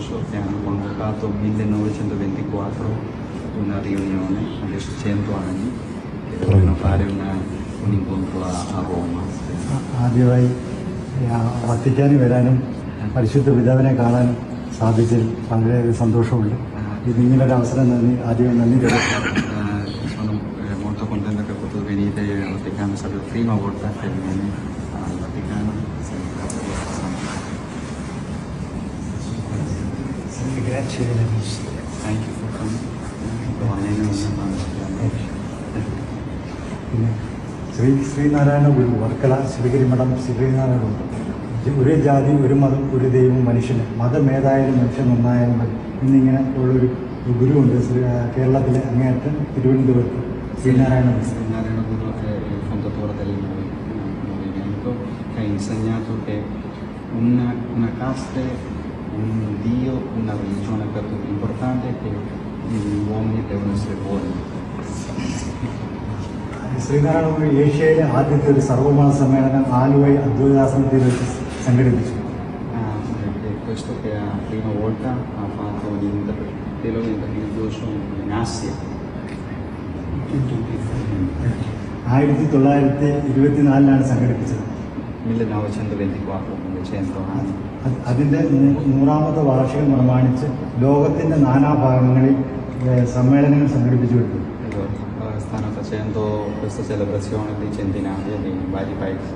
discorso che hanno convocato 1924 una riunione, adesso 100 anni, che dovevano fare un incontro a Roma. ആദ്യമായി വത്തിക്കാനിൽ വരാനും പരിശുദ്ധ പിതാവിനെ കാണാനും സാധിച്ചതിൽ വളരെയധികം സന്തോഷമുണ്ട്. ഇതിങ്ങനൊരു അവസരം ആദ്യം നന്ദി Sono molto contento che ho potuto venire al Vaticano, è stata la prima volta che viene al Vaticano. Grazie. Thank you for coming. പിന്നെ ശ്രീനാരായണ ഗുരു വർക്കല ശിവഗിരി മഠം ശ്രീനാരായണ ഒരു ജാതി ഒരു മതം ഒരു ദൈവം മനുഷ്യന് മതമേതായാലും മനുഷ്യൻ ഒന്നായാലും മതി എന്നിങ്ങനെ ഉള്ളൊരു ഗുരുവുണ്ട് കേരളത്തിലെ അങ്ങേയറ്റം തിരുവനന്തപുരത്ത് Sreenarayana Guru è il fondatore del movimento che ha insegnato che una casta, un Dio, una religione per tutti. L'importante è che gli uomini devono essere buoni. Sreenarayana ഗുരു ഏഷ്യയിലെ ആദ്യത്തെ ഒരു സർവ്വമത സമ്മേളനം ആലുവയിൽ അദ്വൈതാശ്രമത്തിൽ വെച്ച് സംഘടിപ്പിച്ചു. Questo che la prima volta ha fatto dialogo interreligioso in Asia. 1924 സംഘടിപ്പിച്ചത്. 1924, 100 anni. അതിൻ്റെ 100ാമത്തെ വാർഷികം പ്രമാണിച്ച് ലോകത്തിൻ്റെ നാനാഭാഗങ്ങളിൽ സമ്മേളനങ്ങൾ സംഘടിപ്പിച്ചു വിട്ടു. Stanno facendo questa celebrazione di centinaia di vari paesi.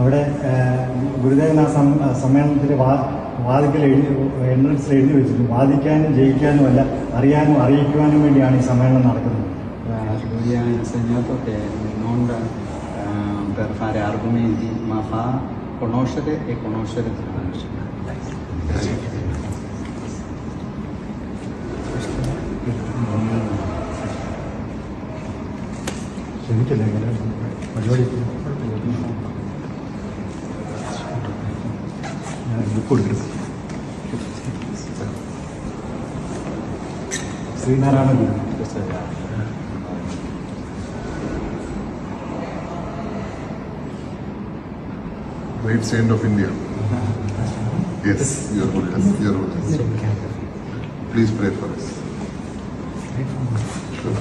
അവിടെ ഗുരുദേവൻ ആ സമ്മേളനത്തിൽ വാദിക്കൽ എൻട്രൻസ് എഴുതി വെച്ചിട്ടുണ്ട്. വാദിക്കാനും ജയിക്കാനും അല്ല, അറിയാനും അറിയിക്കുവാനും വേണ്ടിയാണ് ഈ സമ്മേളനം നടക്കുന്നത്. Lui ha insegnato che non per fare argomenti, ma fa conoscere e conoscere di conoscere. ശരിക്കല്ലേ ഇങ്ങനെ പരിപാടി ബുക്ക് കൊടുക്കും. ശ്രീനാരായണ ഗുരു Great saint of India. Yes, your Holiness. Your Holiness. Please pray for us. Sure.